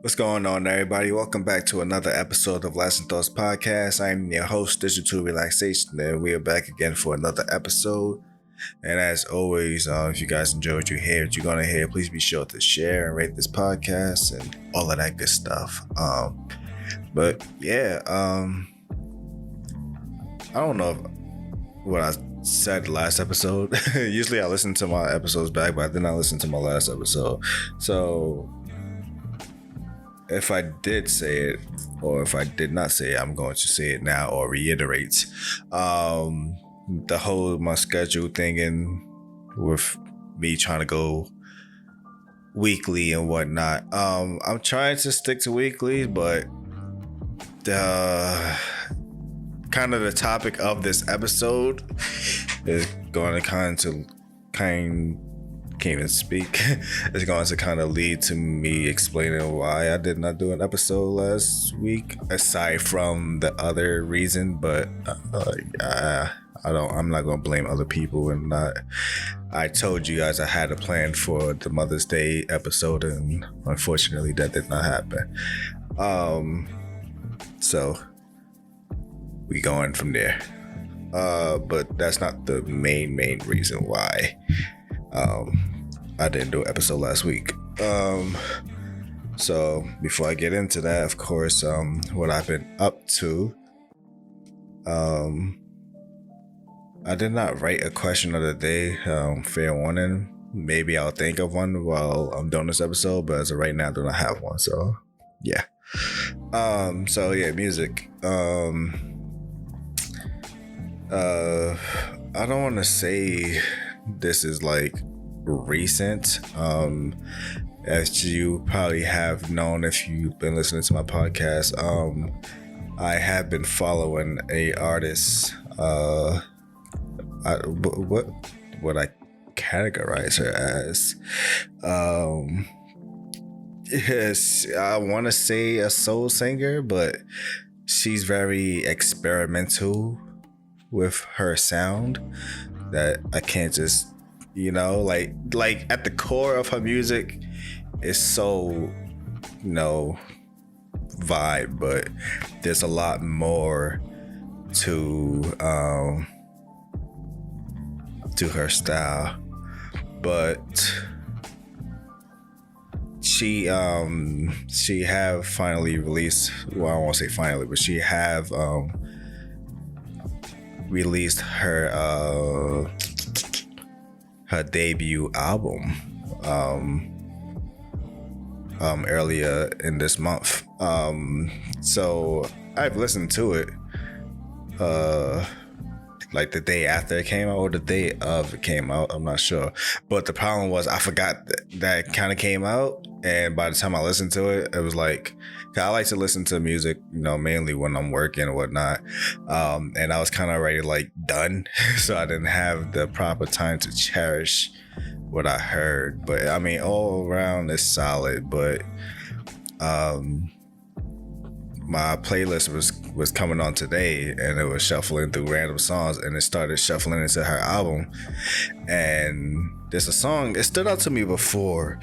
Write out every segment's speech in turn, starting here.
What's going on, everybody? Welcome back to another episode of Last and Thoughts Podcast. I'm your host, Digital Relaxation, and we are back again for another episode. And as always, if you guys enjoy what you hear, what you're going to hear, please be sure to share and rate this podcast and all of that good stuff. But yeah, I don't know what I said last episode. Usually I listen to my episodes back, but I did not listen to my last episode. So if I did say it, or if I did not say it, I'm going to say it now or reiterate. The whole my schedule thing and with me trying to go weekly and whatnot. I'm trying to stick to weekly, but the kind of the topic of this episode is going to can't even speak. It's going to kind of lead to me explaining why I did not do an episode last week, aside from the other reason. But I'm not gonna blame other people. And I told you guys I had a plan for the Mother's Day episode, and unfortunately that did not happen. So we going from there. But that's not the main reason why I didn't do an episode last week. So before I get into that, of course, what I've been up to, I did not write a question of the day. Fair warning, maybe I'll think of one while I'm doing this episode, but as of right now I do not have one. So yeah. So yeah, music. I don't want to say this is like recent. As you probably have known if you've been listening to my podcast, I have been following a artist. What would I categorize her as? Yes, I want to say a soul singer, but she's very experimental with her sound that I can't just, like at the core of her music is so, vibe, but there's a lot more to her style. But she have finally released, well, I won't say finally, but she have released her debut album earlier in this month. So I've listened to it like the day after it came out or the day of it came out, I'm not sure. But the problem was I forgot that it kind of came out, and by the time I listened to it, it was like, I like to listen to music, mainly when I'm working and whatnot. And I was kind of already like done, so I didn't have the proper time to cherish what I heard. But I mean, all around it's solid, but my playlist was coming on today, and it was shuffling through random songs, and it started shuffling into her album. And there's a song, it stood out to me before,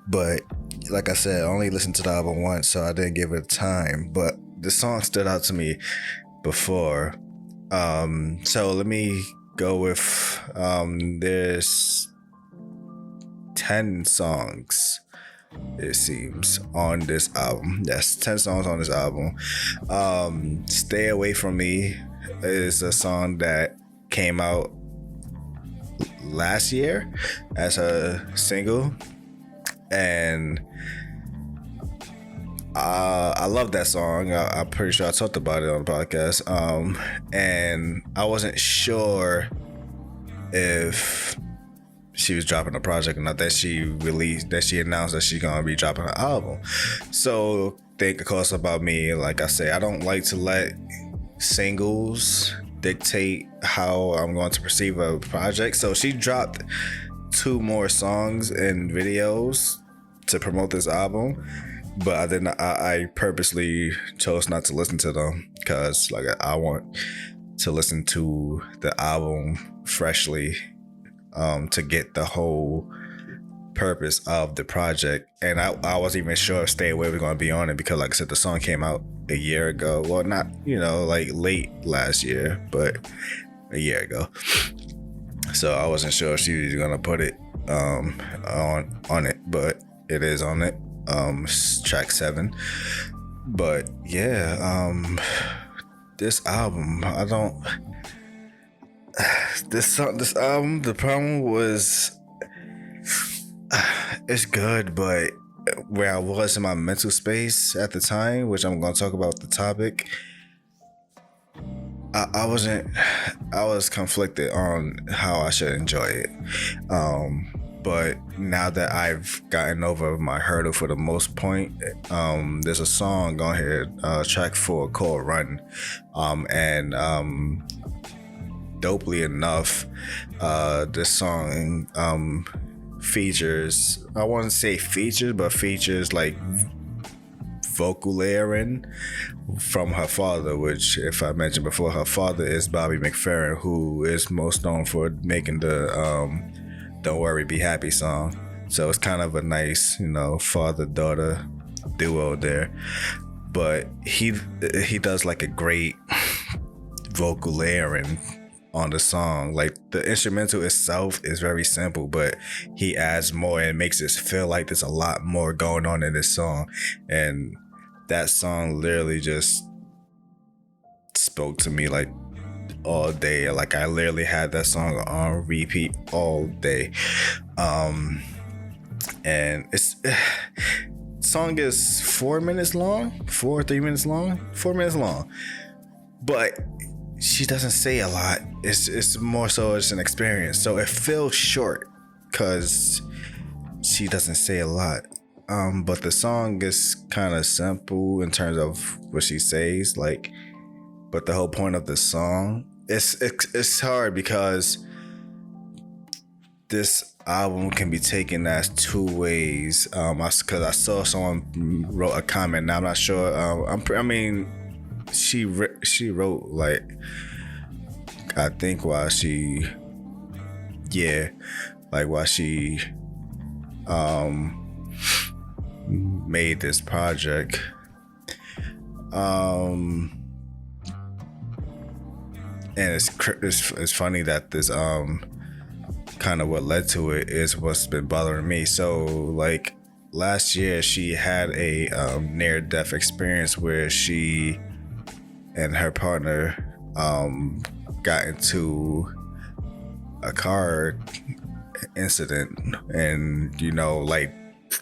but like I said, I only listened to the album once, so I didn't give it time. But the song stood out to me before. So let me go with there's 10 songs, it seems, on this album. Yes, 10 songs on this album. Stay Away From Me is a song that came out last year as a single, and I love that song. I'm pretty sure I talked about it on the podcast. And I wasn't sure if she was dropping a project or not, that she announced that she's gonna be dropping an album. So think, of course, about me. Like I say, I don't like to let singles dictate how I'm going to perceive a project. So she dropped 2 more songs and videos to promote this album, but I purposely chose not to listen to them because I want to listen to the album freshly, to get the whole purpose of the project. And I wasn't even sure if Stay Away was going to be on it because, like I said, the song came out a year ago. Well, not, like late last year, but a year ago. So I wasn't sure if she was going to put it on it, but it is on it. Track 7. But yeah, this album, this album, the problem was, it's good, but where I was in my mental space at the time, which I'm going to talk about the topic, I was conflicted on how I should enjoy it. But now that I've gotten over my hurdle for the most part, there's a song on here, track 4, called Run. And dopely enough, this song features, I wouldn't say features, but features like vocal layering from her father, which, if I mentioned before, her father is Bobby McFerrin, who is most known for making the Don't Worry, Be Happy song. So it's kind of a nice, father-daughter duo there. But he does like a great vocal layering on the song. Like, the instrumental itself is very simple, but he adds more and makes it feel like there's a lot more going on in this song. And that song literally just spoke to me like all day. Like, I literally had that song on repeat all day. And song is 4 minutes long, 3 minutes long, 4 minutes long, but she doesn't say a lot. It's more so it's an experience, so it feels short because she doesn't say a lot. But the song is kind of simple in terms of what she says, like, but the whole point of the song, it's hard because this album can be taken as two ways. Because I saw someone wrote a comment. Now I'm not sure. She wrote, like, I think while she made this project. And it's funny that this kind of what led to it is what's been bothering me. So, like, last year she had a near-death experience where she and her partner got into a car incident, and like,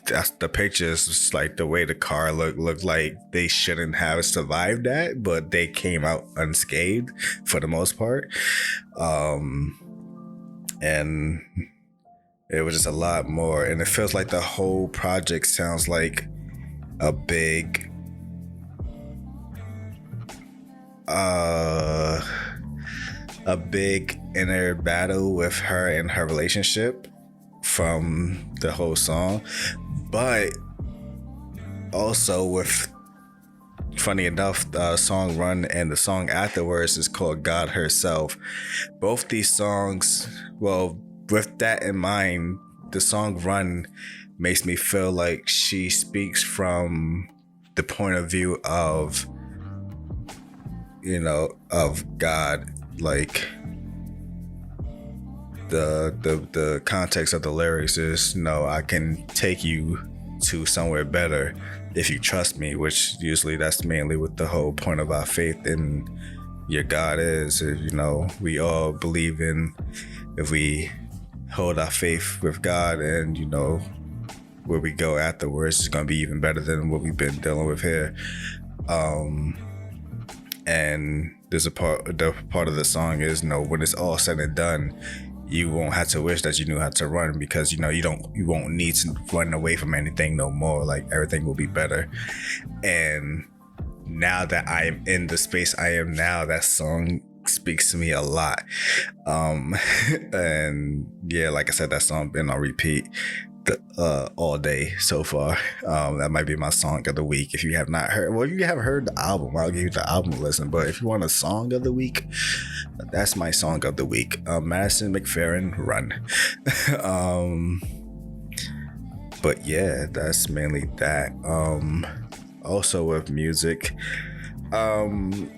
that's the pictures, like the way the car looked like they shouldn't have survived that, but they came out unscathed for the most part. And it was just a lot more, and it feels like the whole project sounds like a big inner battle with her and her relationship from the whole song, but also with, funny enough, the song Run and the song afterwards is called God Herself. Both these songs, well, with that in mind, the song Run makes me feel like she speaks from the point of view of, of God. Like, the context of the lyrics is, I can take you to somewhere better if you trust me, which usually that's mainly what the whole point of our faith in your God is. We all believe in, if we hold our faith with God, and where we go afterwards is going to be even better than what we've been dealing with here. And there's the part of the song is, when it's all said and done, you won't have to wish that you knew how to run, because you won't need to run away from anything no more. Like, everything will be better. And now that I am in the space I am now, that song speaks to me a lot. And yeah, like I said, that song been on repeat all day so far. That might be my song of the week. If you have not heard, well, if you have heard the album, I'll give you the album listen. But if you want a song of the week, that's my song of the week. Madison McFerrin, Run. But yeah, that's mainly that. Also with music, um,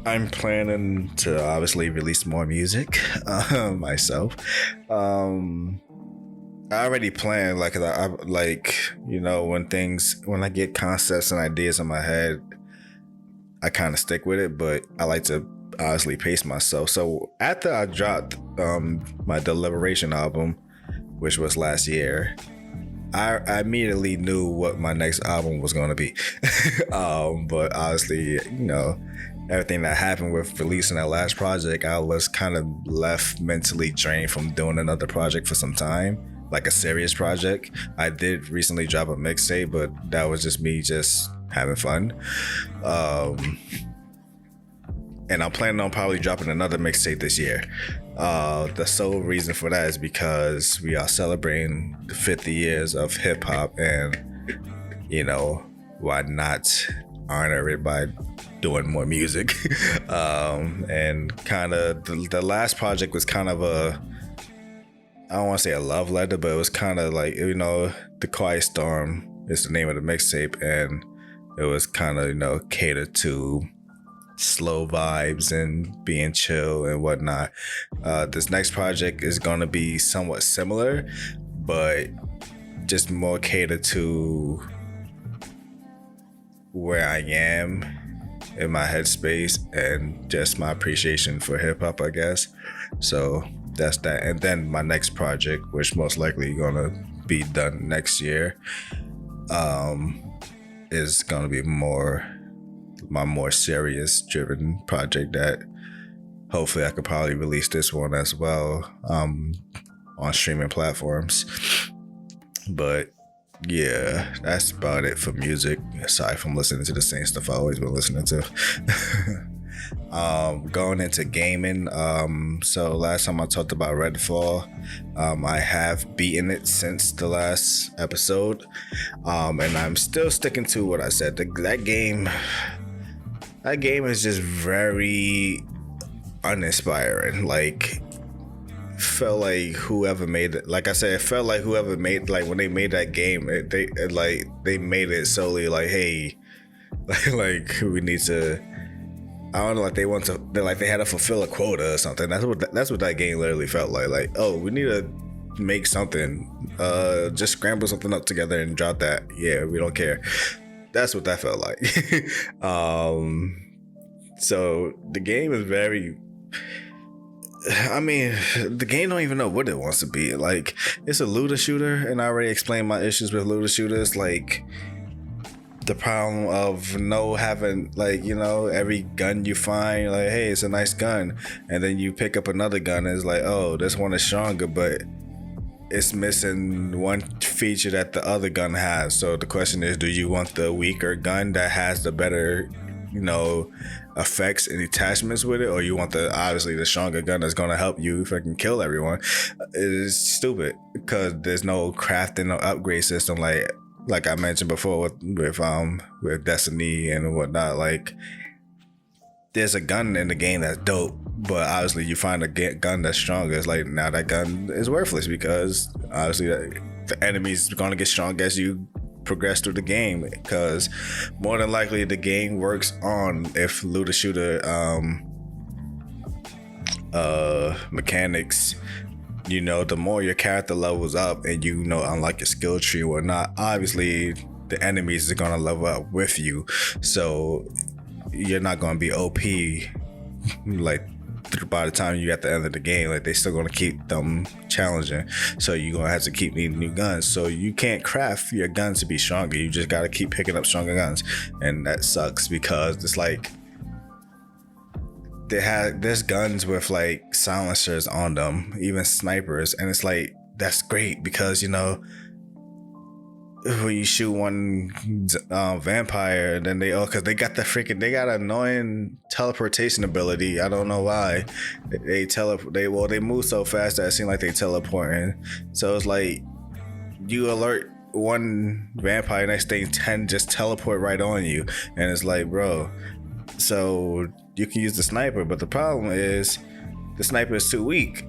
I'm planning to obviously release more music myself. Um, I already planned like when I get concepts and ideas in my head, I kind of stick with it, but I like to honestly pace myself. So after I dropped my Deliberation album, which was last year, I immediately knew what my next album was going to be. But obviously, everything that happened with releasing that last project, I was kind of left mentally drained from doing another project for some time, like a serious project. I did recently drop a mixtape, but that was just me just having fun. And I'm planning on probably dropping another mixtape this year. The sole reason for that is because we are celebrating the 50 years of hip hop, and why not honor it by doing more music? And kind of the last project was kind of I don't want to say a love letter, but it was kind of like, The Quiet Storm is the name of the mixtape, and it was kind of catered to slow vibes and being chill and whatnot. This next project is going to be somewhat similar, but just more catered to where I am in my headspace and just my appreciation for hip hop, I guess. So that's that. And then my next project, which most likely gonna be done next year, is gonna be my more serious driven project that hopefully I could probably release this one as well on streaming platforms. But yeah, that's about it for music, aside from listening to the same stuff I always been listening to. Going into gaming, so last time I talked about Redfall, I have beaten it since the last episode, and I'm still sticking to what I said. That game is just very uninspiring. Like, felt like whoever made it, like I said, it felt like whoever made, like when they made that game, they made it solely like, hey, like we need to, I don't know, like they had to fulfill a quota or something. That's what that game literally felt like. Like, oh, we need to make something, just scramble something up together and drop that. Yeah, we don't care. That's what that felt like. So the game is very, the game don't even know what it wants to be. Like, it's a looter shooter, and I already explained my issues with looter shooters. Like, the problem of having, like, every gun you find, like, hey, it's a nice gun, and then you pick up another gun and it's like, oh, this one is stronger, but it's missing one feature that the other gun has. So the question is, do you want the weaker gun that has the better, effects and attachments with it, or you want the stronger gun that's gonna help you fucking kill everyone? It is stupid because there's no crafting or upgrade system like I mentioned before with Destiny and whatnot. Like, there's a gun in the game that's dope, but obviously you find a gun that's stronger. It's like, now that gun is worthless because obviously the enemy's gonna get stronger as you progress through the game, because more than likely the game works on, if looter shooter mechanics, the more your character levels up and unlock your skill tree or whatnot, obviously the enemies are gonna level up with you, so you're not gonna be OP like by the time you at the end of the game. Like, they still gonna keep them challenging, so you're gonna have to keep needing new guns. So you can't craft your guns to be stronger. You just gotta keep picking up stronger guns, and that sucks because it's like there's guns with like silencers on them, even snipers, and it's like, that's great because when you shoot one vampire, then because they got an annoying teleportation ability. I don't know why they move so fast that it seems like they teleporting. So it's like, you alert one vampire, next thing 10 just teleport right on you, and it's like, bro, so you can use the sniper, but the problem is the sniper is too weak.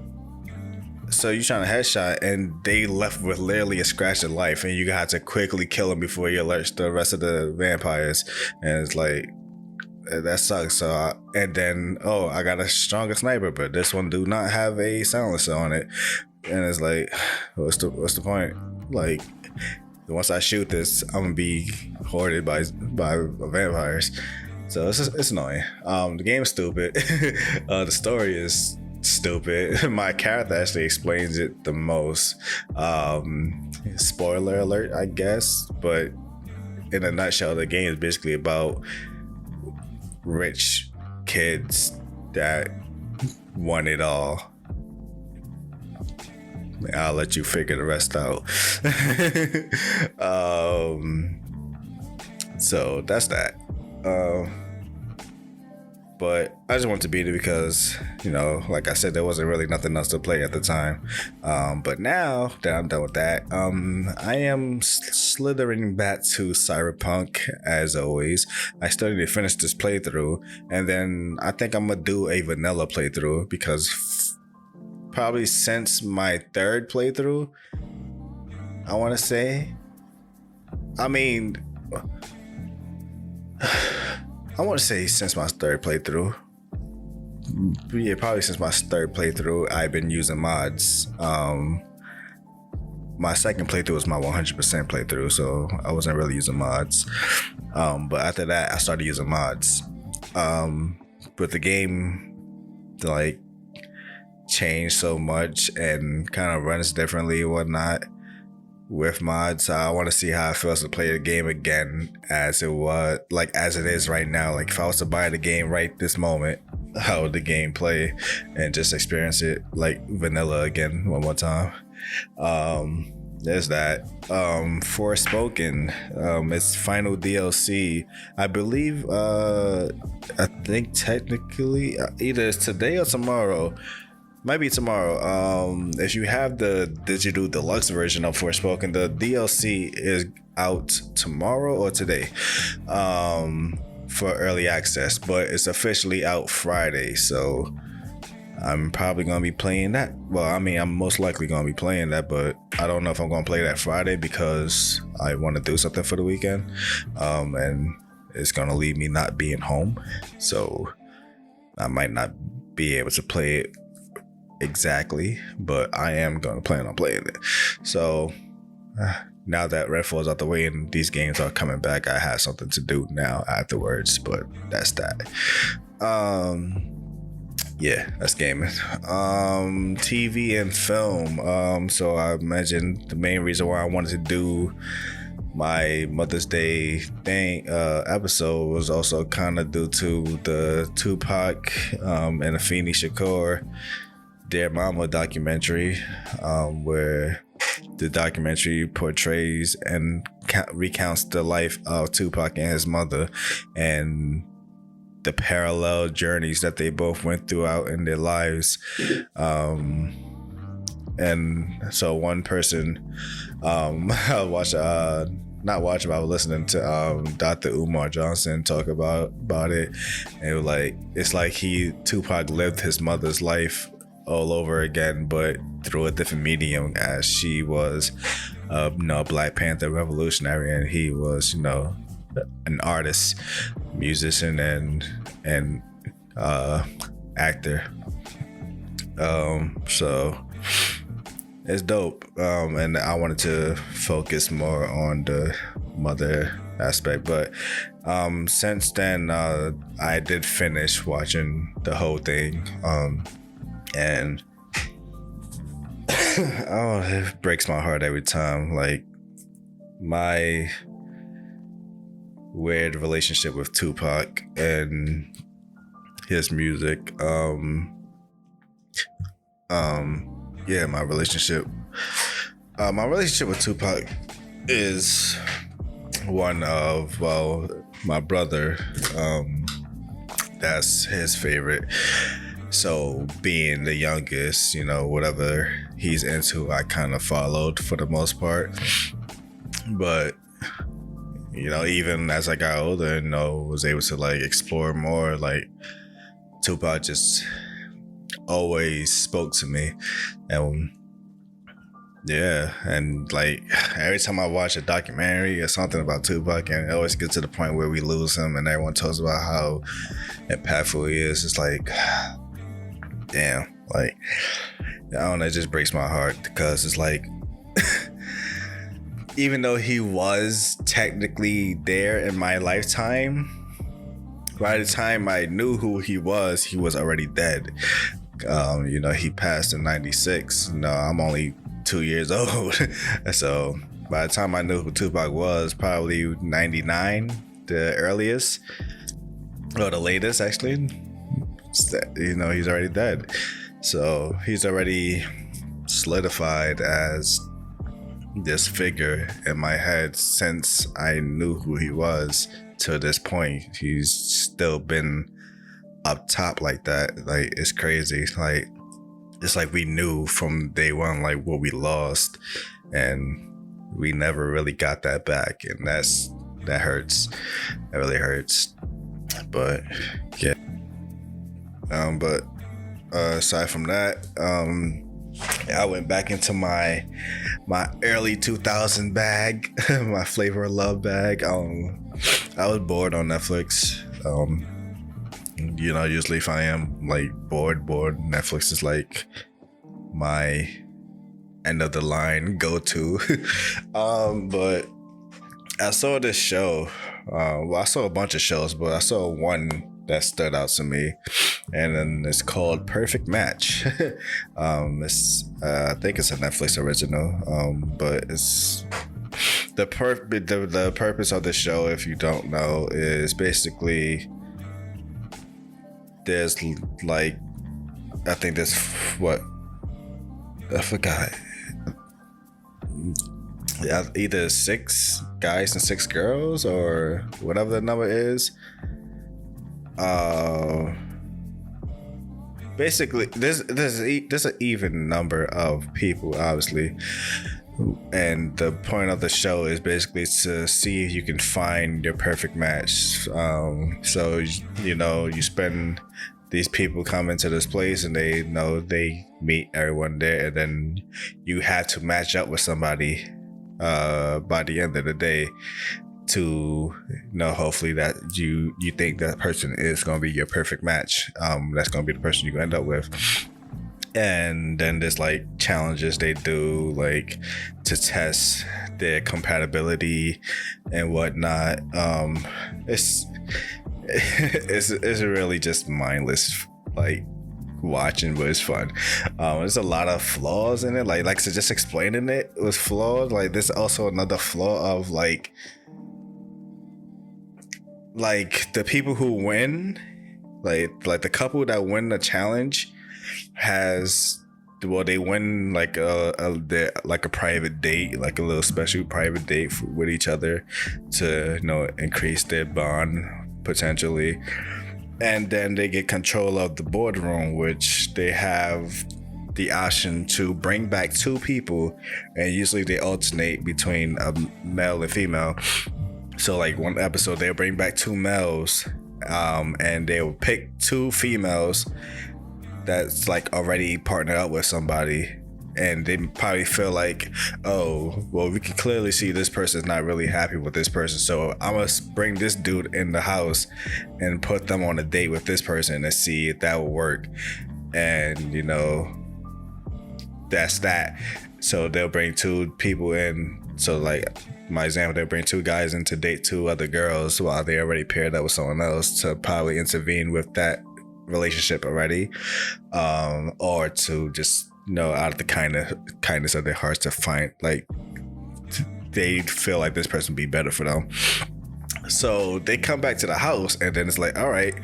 So you trying to headshot, and they left with literally a scratch of life, and you got to quickly kill them before you alert the rest of the vampires. And it's like, that sucks. And then, oh, I got a stronger sniper, but this one do not have a silencer on it. And it's like, what's the point? Like, once I shoot this, I'm gonna be hoarded by vampires. So it's annoying. The game is stupid. The story is stupid. My character actually explains it the most. Spoiler alert, I guess. But in a nutshell, the game is basically about rich kids that want it all. I'll let you figure the rest out. So that's that. But I just wanted to beat it because, like I said, there wasn't really nothing else to play at the time. But now that I'm done with that, I am slithering back to Cyberpunk as always. I still need to finish this playthrough, and then I think I'm gonna do a vanilla playthrough because probably since my third playthrough, I want to say, since my third playthrough. Yeah, probably since my third playthrough, I've been using mods. My second playthrough was my 100% playthrough, so I wasn't really using mods. But after that, I started using mods. But the game, like, changed so much and kind of runs differently and whatnot with mods. I want to see how it feels to play the game again as it was, like as it is right now. Like if I was to buy the game right this moment, how would the game play and just experience it like vanilla again one more time. There's that. Forspoken, its final DLC, I believe, I think technically either it's today or tomorrow. Might be tomorrow. If you have the digital deluxe version of Forspoken, the DLC is out tomorrow or today for early access, but it's officially out Friday. So I'm probably going to be playing that. Well, I'm most likely going to be playing that, but I don't know if I'm going to play that Friday because I want to do something for the weekend. And it's going to leave me not being home. So I might not be able to play it exactly, but I am going to plan on playing it. So now that Redfall is out the way and these games are coming back, I have something to do now afterwards, but that's that. Yeah, that's gaming. TV and film. So I mentioned the main reason why I wanted to do my Mother's Day thing episode was also kind of due to the Tupac and Afeni Shakur Dear Mama documentary, where the documentary portrays and recounts the life of Tupac and his mother and the parallel journeys that they both went throughout in their lives. And so one person, I was listening to Dr. Umar Johnson talk about it, and it was like, it's like Tupac lived his mother's life all over again, but through a different medium, as she was Black Panther revolutionary and he was an artist, musician, and actor. So it's dope. And I wanted to focus more on the mother aspect, but since then I did finish watching the whole thing, and it breaks my heart every time. Like, my weird relationship with Tupac and his music. My relationship with Tupac is one of, my brother, that's his favorite. So being the youngest, whatever he's into, I kind of followed for the most part. But, even as I got older and was able to like explore more, like Tupac just always spoke to me. And yeah, and like every time I watch a documentary or something about Tupac, and it always gets to the point where we lose him and everyone talks about how impactful he is, it's like, damn, like, I don't know, it just breaks my heart, because it's like, even though he was technically there in my lifetime, by the time I knew who he was already dead. He passed in 96. I'm only 2 years old. So by the time I knew who Tupac was, probably 99, the earliest, or the latest actually. He's already dead. So he's already solidified as this figure in my head since I knew who he was to this point. He's still been up top like that. Like, it's crazy. Like, it's like we knew from day one like what we lost, and we never really got that back, and that hurts. That really hurts. But yeah. But aside from that, I went back into my early 2000 bag, my Flavor of Love bag. I was bored on Netflix. Usually if I am like bored, Netflix is like my end of the line go-to. But I saw this show. I saw a bunch of shows, but I saw one that stood out to me, and then it's called Perfect Match. I think it's a Netflix original, but it's the purpose of the show, if you don't know, is basically there's like, I think there's I forgot. Yeah, either 6 guys and 6 girls or whatever the number is. Basically, there's an even number of people, obviously, and the point of the show is basically to see if you can find your perfect match. So you spend, these people come into this place and they meet everyone there, and then you have to match up with somebody by the end of the day to hopefully that you think that person is going to be your perfect match. That's going to be the person you end up with. And then there's like challenges they do, like to test their compatibility and whatnot. It's really just mindless, like, watching, but it's fun. There's a lot of flaws in it, like so just explaining it was flawed. Like, there's also another flaw of like the people who win, like the couple that win the challenge they win like a private date, like a little special private date with each other to increase their bond potentially. And then they get control of the boardroom, which they have the option to bring back 2 people, and usually they alternate between a male and female. So like one episode they'll bring back 2 males, and they'll pick 2 females that's like already partnered up with somebody, and they probably feel like, oh well, we can clearly see this person's not really happy with this person, so I must bring this dude in the house and put them on a date with this person and see if that will work. And that's that. So they'll bring 2 people in. So like my example, they'll bring 2 guys in to date 2 other girls while they already paired up with someone else, to probably intervene with that relationship already, or to just out of the kindness of their hearts to find, like, they feel like this person would be better for them. So they come back to the house, and then it's like, all right,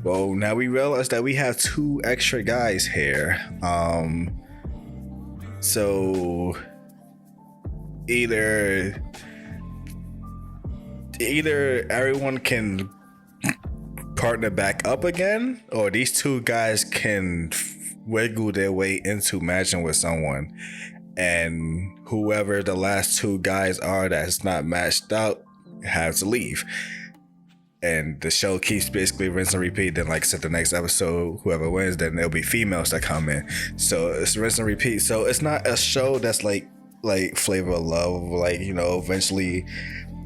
well, now we realize that we have 2 extra guys here. So either everyone can partner back up again, or these 2 guys can wiggle their way into matching with someone, and whoever the last 2 guys are that's not matched out have to leave. and the show keeps basically rinse and repeat. Then, like I said, the next episode, whoever wins, then there'll be females that come in. So it's rinse and repeat. So it's not a show that's like Flavor of Love, like, you know, eventually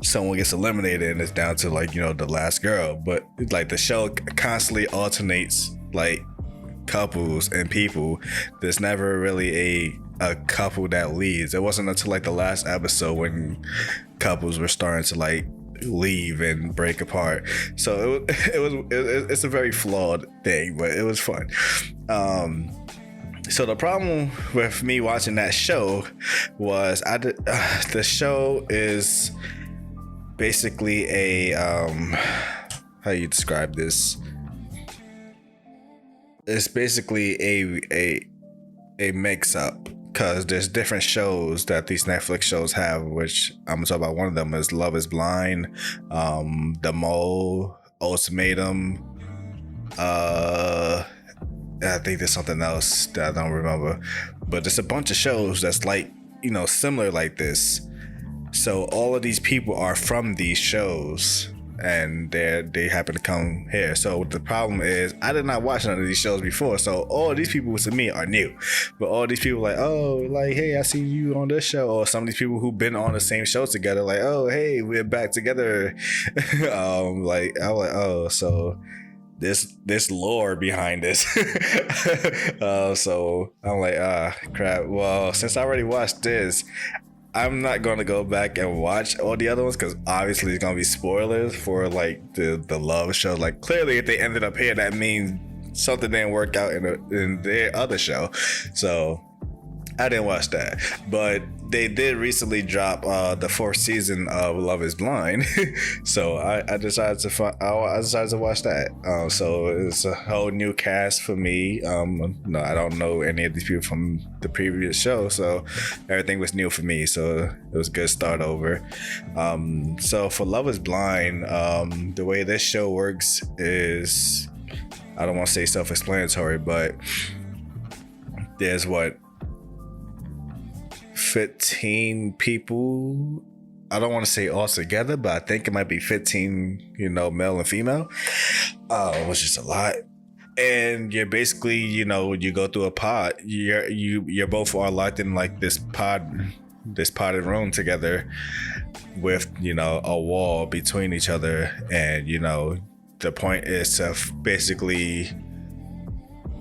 someone gets eliminated and it's down to, like, you know, the last girl. But like the show constantly alternates like couples and people. There's never really a couple that leads. It wasn't until like the last episode when couples were starting to like leave and break apart. So it's a very flawed thing, but it was fun. So the problem with me watching that show was the show is basically a how you describe this? It's basically a mix up, because there's different shows that these Netflix shows have, which I'm gonna talk about. One of them is Love is Blind, The Mole, Ultimatum, I think there's something else that I don't remember, but there's a bunch of shows that's like, you know, similar like this. So all of these people are from these shows, and they happen to come here. So the problem is, I did not watch none of these shows before, so all these people to me are new. But all these people like, oh, like, hey, I see you on this show. Or some of these people who've been on the same show together, like, oh, hey, we're back together. Like, I'm like, oh, so this lore behind this. So I'm like, crap. Well, since I already watched this, I'm not going to go back and watch all the other ones, because obviously it's going to be spoilers for like the love show. Like, clearly if they ended up here, that means something didn't work out in their other show. So I didn't watch that, but they did recently drop the 4th season of Love is Blind. So I decided to watch that. So it's a whole new cast for me. No, I don't know any of these people from the previous show, so everything was new for me. So it was a good start over. So for Love is Blind, the way this show works is, I don't want to say self-explanatory, but there's 15 people. I don't want to say all together, but I think it might be 15, you know, male and female, which is a lot. And you're basically, you know, you go through a pod. You're both are locked in like this podded room together with, you know, a wall between each other. And, you know, the point is to basically,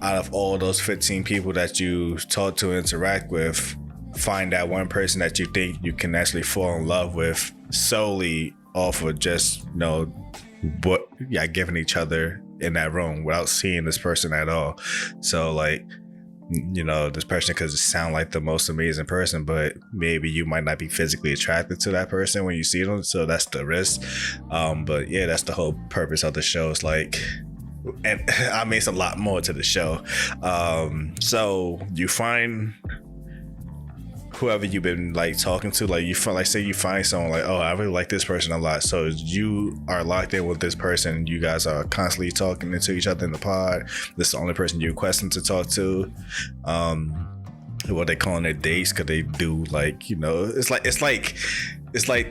out of all those 15 people that you talk to, interact with, find that one person that you think you can actually fall in love with solely off of just, you know, giving each other in that room without seeing this person at all. So like, you know, this person could sound like the most amazing person, but maybe you might not be physically attracted to that person when you see them. So that's the risk. But yeah, that's the whole purpose of the show. It's like, and I mean, it's a lot more to the show. So you find whoever you've been like talking to, like you find, like say you find someone like, oh, I really like this person a lot, so you are locked in with this person. You guys are constantly talking to each other in the pod. This is the only person you requesting to talk to. What they calling their dates, because they do, like, you know, it's like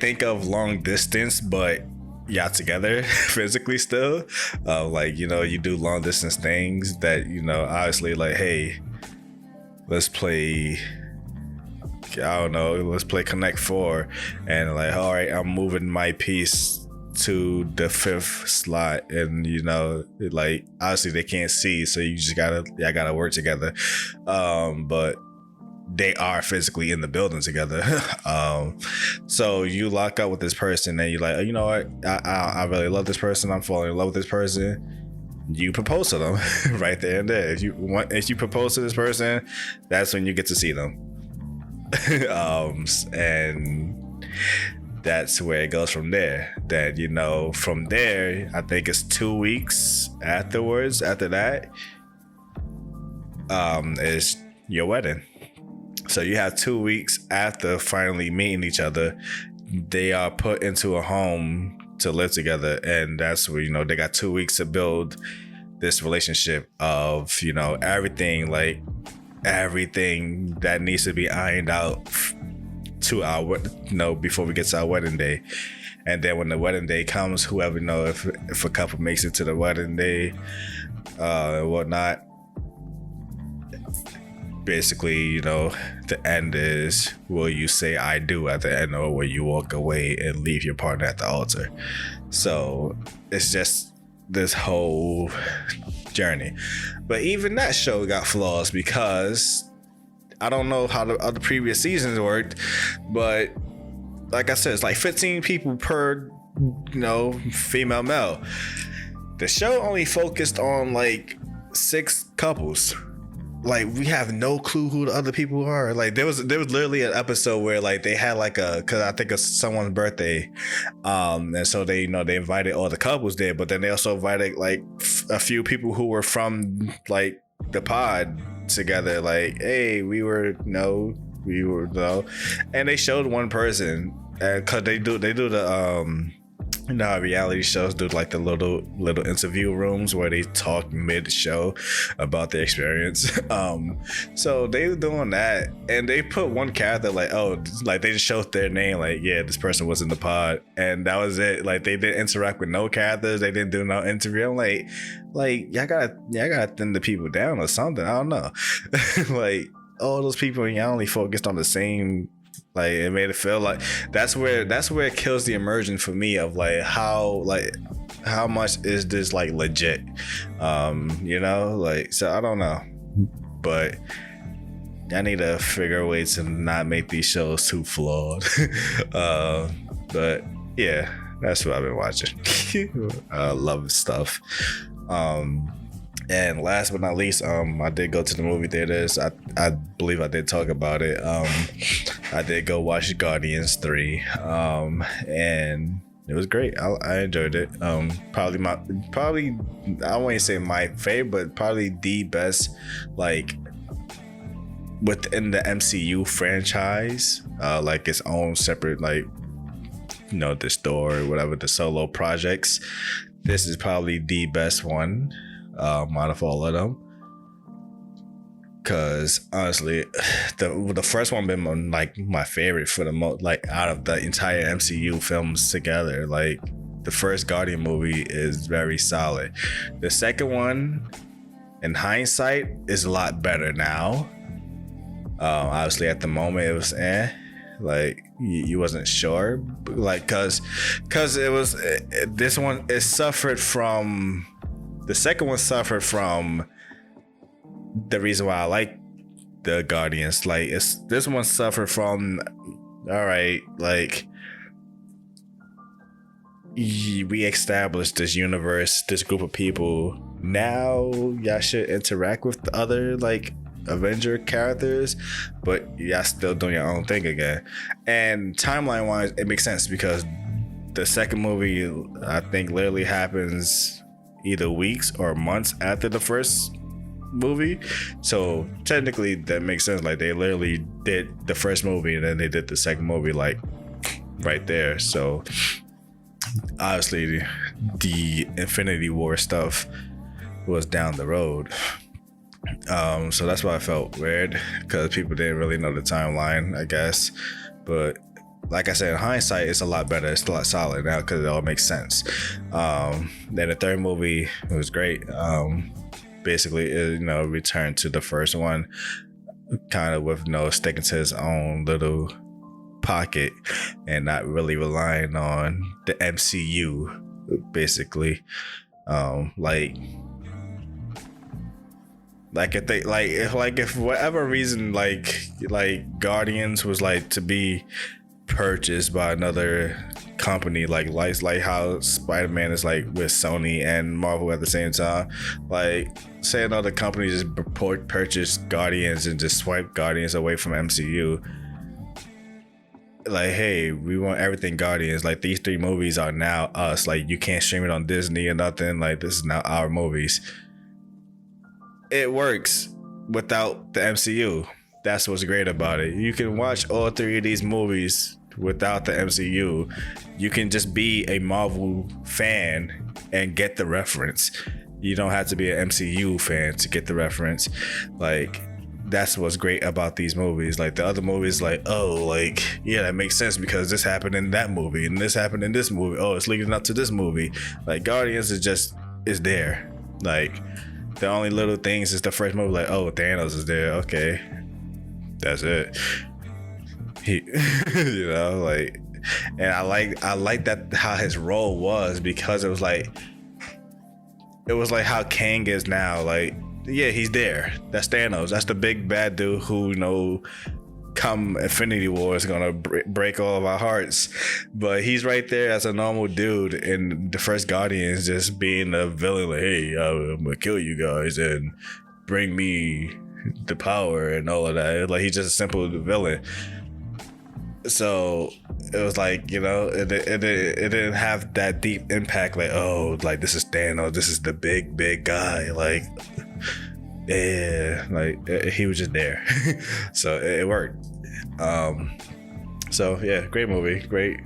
think of long distance, but y'all together physically still. Like, you know, you do long distance things that, you know, obviously like, hey, let's play, I don't know, let's play Connect 4, and like, all right, I'm moving my piece to the 5th slot, and you know, like obviously they can't see, so you just gotta work together. But they are physically in the building together. So you lock up with this person, and you're like, oh, you know what, I really love this person, I'm falling in love with this person. You propose to them right there and there. If you propose to this person, that's when you get to see them. And that's where it goes from there. That, you know, from there, I think it's 2 weeks afterwards. After that, is your wedding. So you have 2 weeks after finally meeting each other. They are put into a home to live together, and that's where, you know, they got 2 weeks to build this relationship of, you know, everything that needs to be ironed out to our, you know, before we get to our wedding day. And then when the wedding day comes, whoever if a couple makes it to the wedding day and whatnot, basically, the end is, will you say I do at the end, or will you walk away and leave your partner at the altar? So it's just this whole journey. But even that show got flaws, because I don't know how the other previous seasons worked, but like I said, it's like 15 people per female male. The show only focused on like 6 couples. Like, we have no clue who the other people are. Like, there was literally an episode where like they had like because I think it's someone's birthday, and so they they invited all the couples there, but then they also invited like a few people who were from like the pod together. Like, hey, we were and they showed one person, because they do the how reality shows do like the little interview rooms where they talk mid-show about their experience. So they were doing that, and they put one character like they just showed their name, like, yeah, this person was in the pod, and that was it. Like, they didn't interact with no characters, they didn't do no interview. I'm like y'all gotta thin the people down or something. I don't know. Like, all those people, y'all only focused on the same. Like, it made it feel like that's where it kills the immersion for me of like how much is this like legit, like, so I don't know, but I need to figure a way to not make these shows too flawed. But yeah, that's what I've been watching. Love stuff. And last but not least, I did go to the movie theaters. I believe I did talk about it. I did go watch Guardians 3, and it was great. I enjoyed it. Probably I won't say my favorite, but probably the best, like, within the MCU franchise, like its own separate, like, the story, whatever, the solo projects. This is probably the best one out of all of them, because honestly, the first one been like my favorite for the most, like, out of the entire MCU films together. Like, the first Guardian movie is very solid. The second one, in hindsight, is a lot better now. Obviously at the moment it was like, you wasn't sure, like, cause it was this one, it suffered from. The second one suffered from the reason why I like the Guardians. Like, this one suffered from, all right, like, we established this universe, this group of people. Now y'all should interact with the other, like, Avenger characters, but y'all still doing your own thing again. And timeline wise, it makes sense, because the second movie, I think, literally happens either weeks or months after the first movie. So technically that makes sense. Like, they literally did the first movie and then they did the second movie, like, right there. So obviously the Infinity War stuff was down the road. So that's why I felt weird, because people didn't really know the timeline, I guess. But like I said, in hindsight, it's a lot better. It's a lot solid now, because it all makes sense. Then the third movie was great. Basically, it, returned to the first one, kind of with sticking to his own little pocket and not really relying on the MCU, basically. If whatever reason, like Guardians was like to be purchased by another company, like how Spider-Man is like with Sony and Marvel at the same time. Like, say another company just purchased Guardians and just swipe Guardians away from MCU. Like, hey, we want everything Guardians. Like, these 3 movies are now us. Like, you can't stream it on Disney or nothing. Like, this is now our movies. It works without the MCU. That's what's great about it. You can watch all 3 of these movies without the MCU. You can just be a Marvel fan and get the reference. You don't have to be an MCU fan to get the reference. Like, that's what's great about these movies. Like the other movies, like, oh, like, yeah, that makes sense because this happened in that movie and this happened in this movie. Oh, it's leading up to this movie. Like Guardians is there. Like the only little things is the first movie, like, oh, Thanos is there. Okay, that's it. He, like, and I like that how his role was, because it was like how Kang is now. Like, yeah, he's there. That's Thanos. That's the big bad dude who, come Infinity War is gonna break all of our hearts. But he's right there as a normal dude in the first Guardians, just being a villain. Like, hey, I'm gonna kill you guys and bring me the power and all of that. Like, he's just a simple villain. So it was like, it didn't have that deep impact. Like, oh, like this is Thanos. This is the big guy. Like, yeah, like he was just there. So it worked. So yeah, great movie, great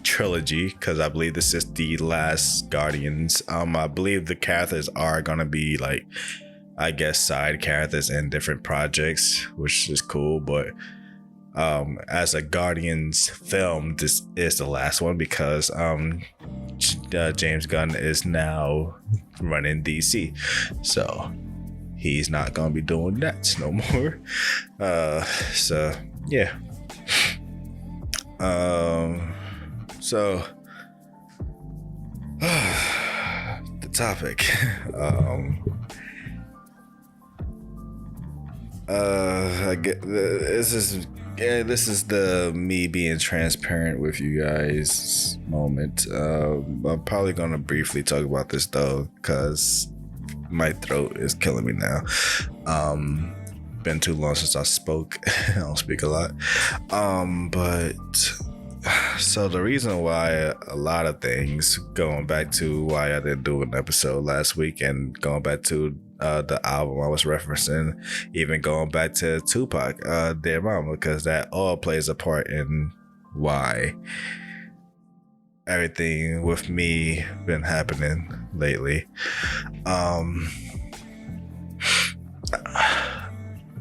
trilogy, because I believe this is the last Guardians. I believe the characters are gonna be like, I guess, side characters in different projects, which is cool. But as a Guardians film, this is the last one, because James Gunn is now running DC, so he's not gonna be doing that no more. So yeah. So the topic. I get this is the me being transparent with you guys moment. I'm probably gonna briefly talk about this though, because my throat is killing me now. Been too long since I spoke. I don't speak a lot. But so the reason why a lot of things, going back to why I didn't do an episode last week, and going back to the album I was referencing, even going back to Tupac, Dear Mama, because that all plays a part in why everything with me been happening lately.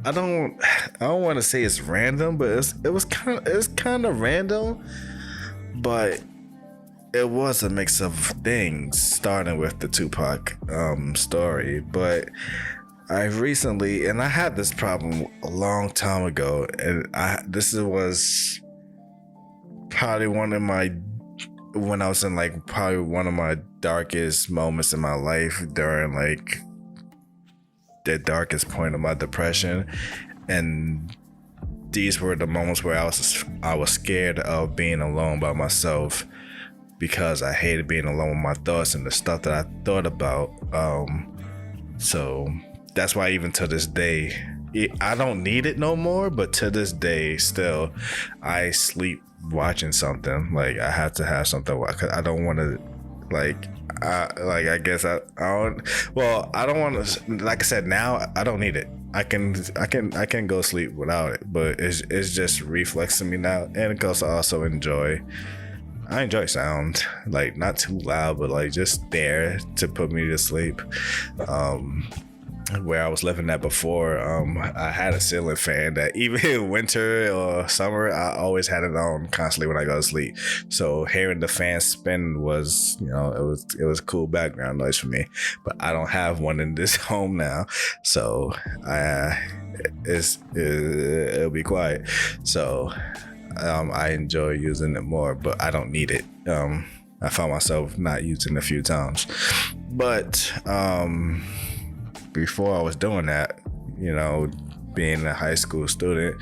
I don't want to say it's random, but it's kind of random, but it was a mix of things, starting with the Tupac story. But I recently, and I had this problem a long time ago, and this was probably when I was in like probably one of my darkest moments in my life, during like the darkest point of my depression. And these were the moments where I was scared of being alone by myself, because I hated being alone with my thoughts and the stuff that I thought about. So that's why even to this day, I don't need it no more, but to this day still, I sleep watching something. Like, I have to have something, because I don't want to, I guess I don't. Well, I don't want to. Like I said, now I don't need it. I can go sleep without it. But it's just reflexing me now, and because I also enjoy sound, like not too loud, but like just there to put me to sleep. Where I was living at before, I had a ceiling fan that even in winter or summer, I always had it on constantly when I go to sleep. So hearing the fan spin was, it was cool background noise for me. But I don't have one in this home now, so it'll be quiet. So I enjoy using it more, but I don't need it. I found myself not using it a few times, but before I was doing that, being a high school student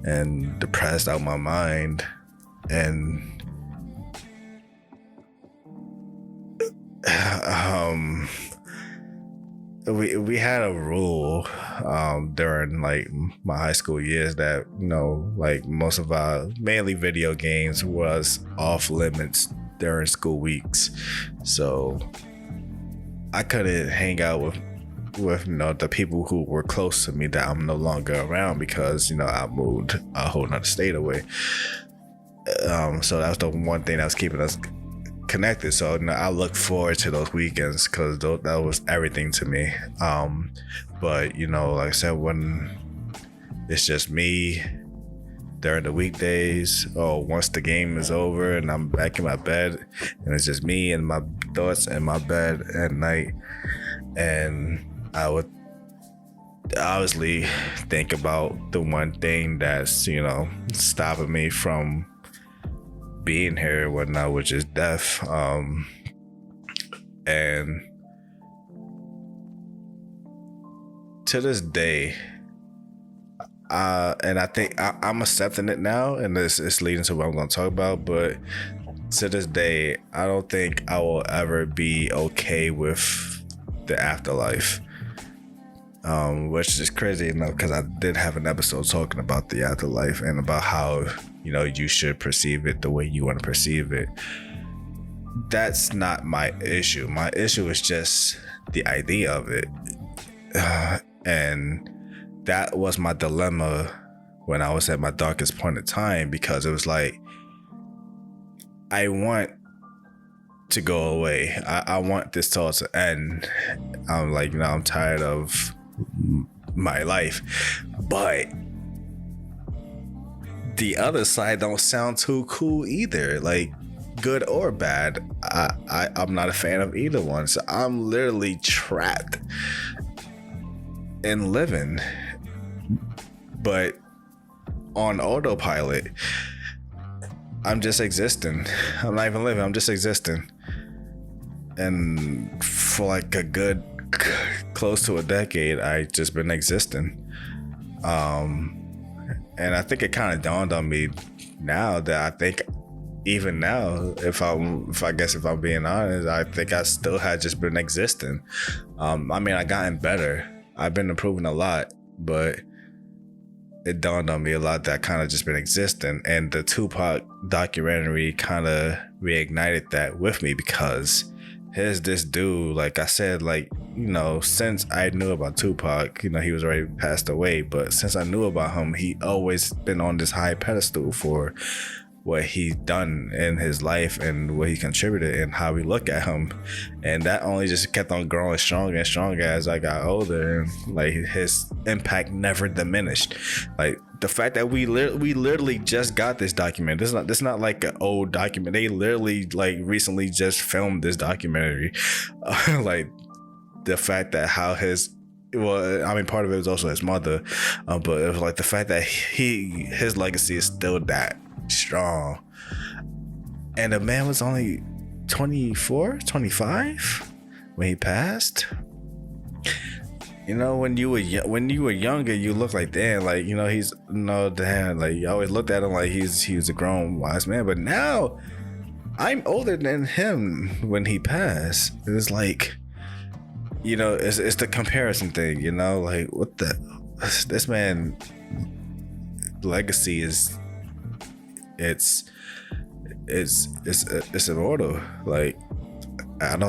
and depressed out my mind, and we had a rule during like my high school years that like most of our mainly video games was off limits during school weeks, so I couldn't hang out with the people who were close to me that I'm no longer around, because I moved a whole nother state away. So that was the one thing that was keeping us connected. So I look forward to those weekends, because that was everything to me. But like I said, when it's just me during the weekdays, or once the game is over and I'm back in my bed, and it's just me and my thoughts in my bed at night. And I would obviously think about the one thing that's, stopping me from being here and whatnot, which is death. And to this day, and I think I'm accepting it now, and it's leading to what I'm going to talk about. But to this day, I don't think I will ever be okay with the afterlife, which is crazy enough because I did have an episode talking about the afterlife and about how you should perceive it the way you want to perceive it. That's not my issue. My issue is just the idea of it, and that was my dilemma when I was at my darkest point of time, because it was like, I want to go away. I want this all to end. I'm like, I'm tired of my life. But the other side don't sound too cool either, like good or bad. I'm not a fan of either one. So I'm literally trapped in living, but on autopilot. I'm just existing. I'm not even living, I'm just existing. And for like a good close to a decade, I just been existing. And I think it kind of dawned on me now that I think even now, if I'm being honest, I think I still had just been existing. I gotten better. I've been improving a lot, but it dawned on me a lot that I kind of just been existing. And the Tupac documentary kind of reignited that with me, because here's this dude, like I said, since I knew about Tupac, he was already passed away, but since I knew about him, he always been on this high pedestal for what he done in his life and what he contributed and how we look at him. And that only just kept on growing stronger and stronger as I got older, and like his impact never diminished. Like the fact that we literally just got this document. This not like an old document. They literally like recently just filmed this documentary. Like the fact that how part of it was also his mother, but it was like the fact that his legacy is still that strong. And the man was only 24, 25 when he passed. When you were younger, you look like, damn, like, he's damn, like you always looked at him like he was a grown wise man. But now I'm older than him when he passed. It's like, it's the comparison thing, like what this man legacy is, it's immortal. Like I'm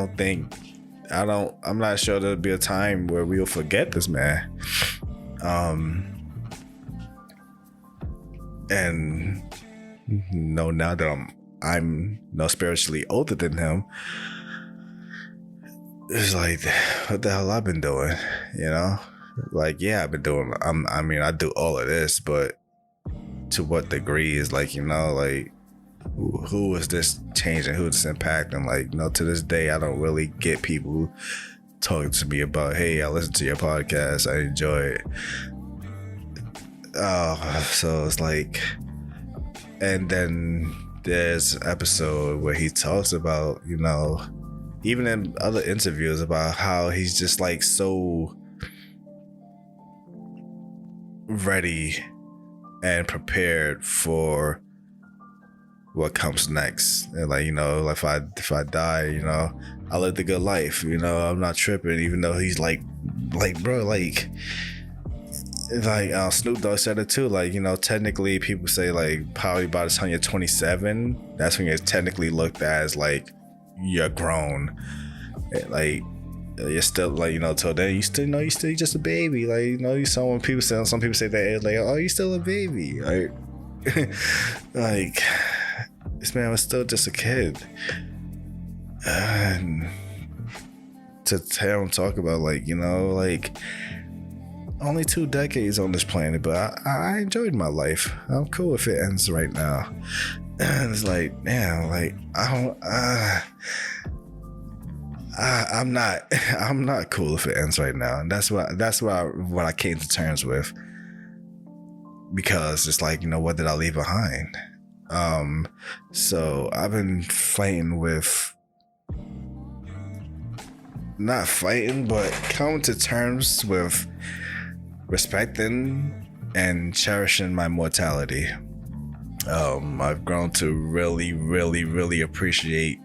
not sure there'll be a time where we'll forget this man. And now that I'm spiritually older than him, it's like, what the hell I've been doing, like, yeah, I've been doing, I do all of this, but to what degree is like, like who is this changing, who is this impacting? Like, to this day, I don't really get people talking to me about, hey, I listen to your podcast, I enjoy it. So it's like, and then there's an episode where he talks about, even in other interviews, about how he's just like so ready and prepared for what comes next. And like, if I die, I live the good life, I'm not tripping, even though he's like bro, like Snoop Dogg said it too, like, technically people say like probably by the time you're 27, that's when you're technically looked at as like you're grown. Like you're still like, till then you still you're still just a baby. Like, some people say that, like, oh, you still a baby, like like this man was still just a kid. And to tell him, talk about like, like only 2 decades on this planet, but I enjoyed my life. I'm cool if it ends right now. And it's like, damn, like I'm not cool if it ends right now, and that's what I came to terms with, because it's like, what did I leave behind? So I've been fighting with, not fighting, but coming to terms with respecting and cherishing my mortality. I've grown to really, really, really appreciate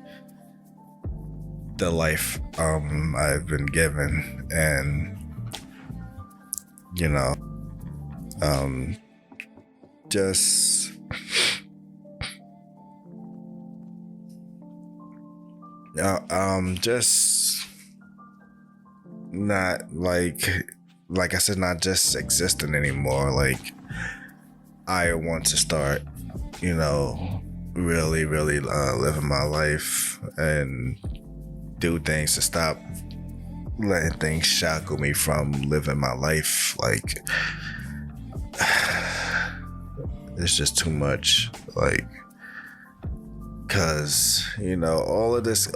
the life I've been given, and just not like I said, not just existing anymore. Like, I want to start, really, really living my life and do things to stop letting things shackle me from living my life. Like, it's just too much. Like, because all of this,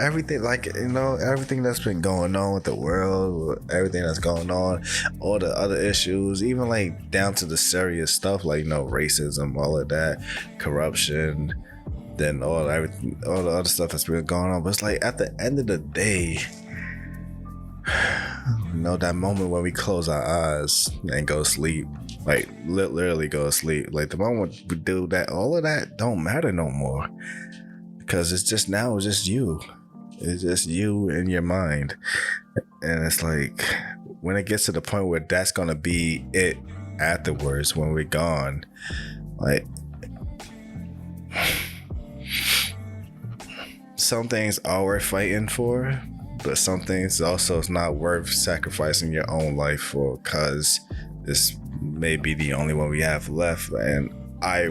everything that's been going on with the world, everything that's going on, all the other issues, even like down to the serious stuff like racism, all of that, corruption, then all the other stuff that's been going on. But it's like, at the end of the day, that moment when we close our eyes and go to sleep, like literally go to sleep, like the moment we do that, all of that don't matter no more, because it's just you. It's just you in your mind. And it's like, when it gets to the point where that's gonna be it afterwards, when we're gone, like, some things are worth fighting for, but some things also it's not worth sacrificing your own life for, because this may be the only one we have left. And I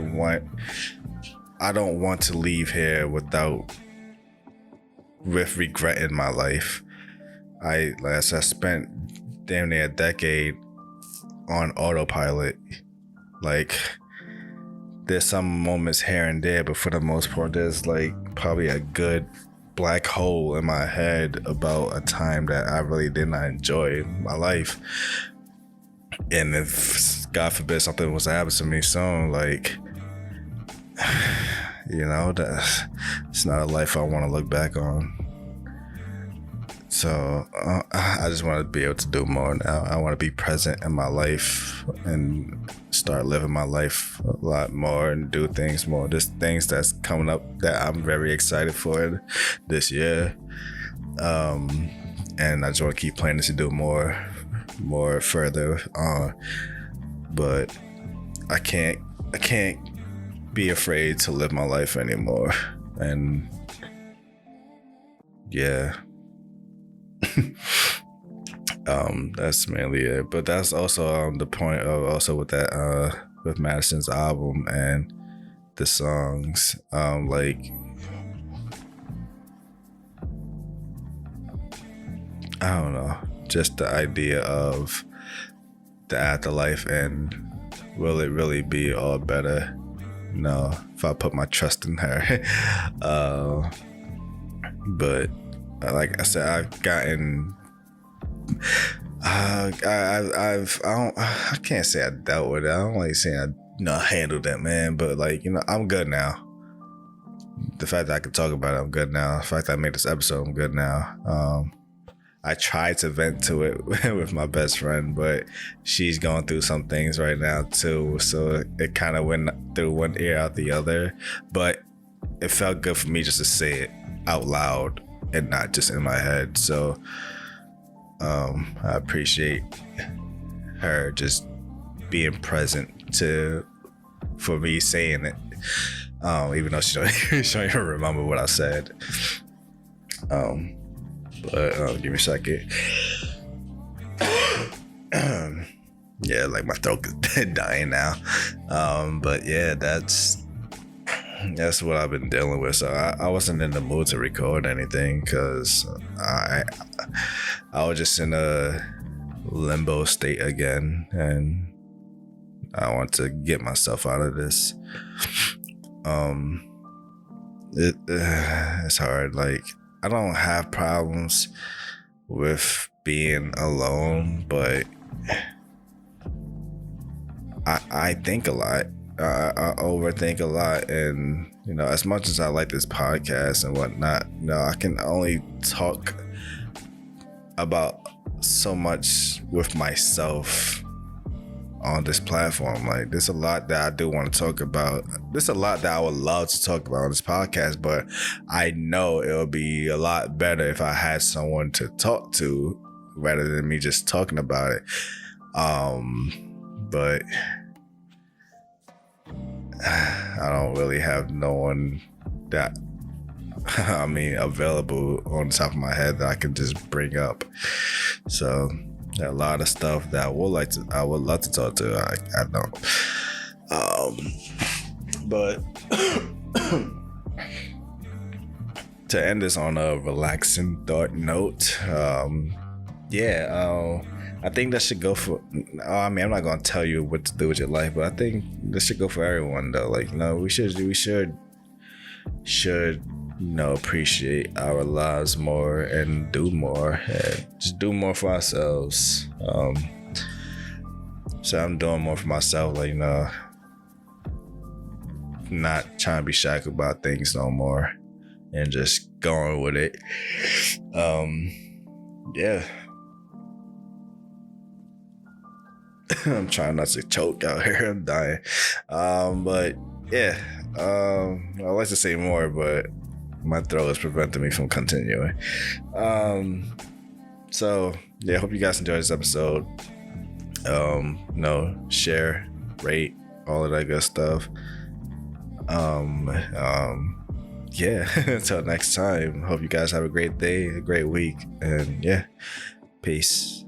don't want to leave here with regretting my life. I spent damn near a decade on autopilot. Like, there's some moments here and there, but for the most part, there's like probably a good black hole in my head about a time that I really did not enjoy my life. And if God forbid something was to happen to me soon, like, it's not a life I want to look back on. So I just want to be able to do more now. I want to be present in my life and start living my life a lot more and do things more. There's things that's coming up that I'm very excited for this year. And I just want to keep planning to do more further on. But I can't be afraid to live my life anymore. And yeah. That's mainly it. But that's also the point of also with that with Madison's album and the songs, like, I don't know, just the idea of the afterlife, and will it really be all better, if I put my trust in her. But like I said, I've gotten I can't say I dealt with it. I don't like saying I handled that, man, but like, I'm good now. The fact that I can talk about it, I'm good now. The fact that I made this episode, I'm good now. I tried to vent to it with my best friend, but she's going through some things right now too, so it kind of went through one ear out the other. But it felt good for me just to say it out loud and not just in my head. So I appreciate her just being present for me saying it, even though she don't even remember what I said. But give me a second. Yeah, like my throat is dying now. But yeah, that's what I've been dealing with. So I wasn't in the mood to record anything, because I was just in a limbo state again, and I want to get myself out of this. It's hard. Like, I don't have problems with being alone, but I think a lot. I overthink a lot, and as much as I like this podcast and whatnot, I can only talk about so much with myself on this platform. Like, there's a lot that I do want to talk about. There's a lot that I would love to talk about on this podcast, but I know it would be a lot better if I had someone to talk to rather than me just talking about it. But I don't really have no one that available on the top of my head that I can just bring up. So a lot of stuff that I would love to talk to. I don't. But to end this on a relaxing thought note, I think that should go for. I'm not gonna tell you what to do with your life, but I think this should go for everyone though. Like, we should appreciate our lives more and do more. Just do more for ourselves. So I'm doing more for myself, like, not trying to be shackled about things no more and just going with it. I'm trying not to choke out here. I'm dying. But yeah, I'd like to say more, but my throat is preventing me from continuing. So yeah, I hope you guys enjoyed this episode. Share, rate, all of that good stuff. Until next time, hope you guys have a great day, a great week, and yeah, peace.